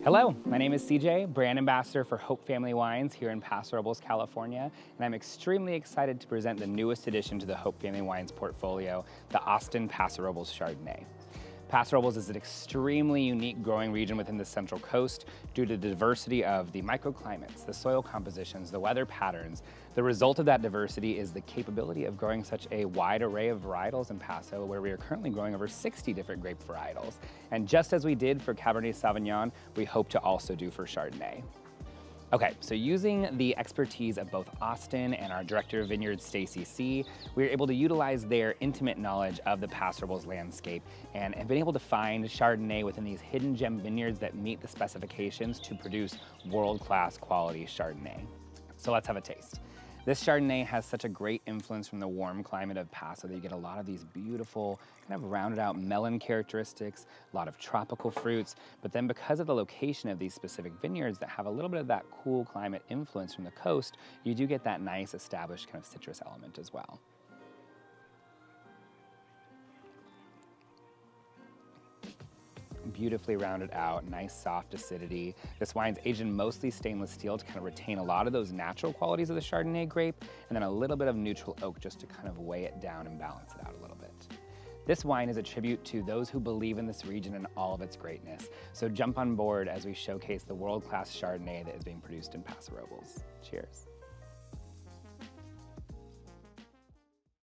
Hello, my name is CJ, brand ambassador for Hope Family Wines here in Paso Robles, California, and I'm extremely excited to present the newest addition to the Hope Family Wines portfolio, the Austin Paso Robles Chardonnay. Paso Robles is an extremely unique growing region within the Central Coast due to the diversity of the microclimates, the soil compositions, the weather patterns. The result of that diversity is the capability of growing such a wide array of varietals in Paso, where we are currently growing over 60 different grape varietals. And just as we did for Cabernet Sauvignon, we hope to also do for Chardonnay. Okay, so using the expertise of both Austin and our Director of Vineyards, Stacy C., we were able to utilize their intimate knowledge of the Paso Robles landscape and have been able to find Chardonnay within these hidden gem vineyards that meet the specifications to produce world-class quality Chardonnay. So let's have a taste. This Chardonnay has such a great influence from the warm climate of Paso that you get a lot of these beautiful, kind of rounded out melon characteristics, a lot of tropical fruits, but then because of the location of these specific vineyards that have a little bit of that cool climate influence from the coast, you do get that nice established kind of citrus element as well. Beautifully rounded out, nice soft acidity. This wine's aged in mostly stainless steel to kind of retain a lot of those natural qualities of the Chardonnay grape, and then a little bit of neutral oak just to kind of weigh it down and balance it out a little bit. This wine is a tribute to those who believe in this region and all of its greatness. So jump on board as we showcase the world-class Chardonnay that is being produced in Paso Robles. Cheers.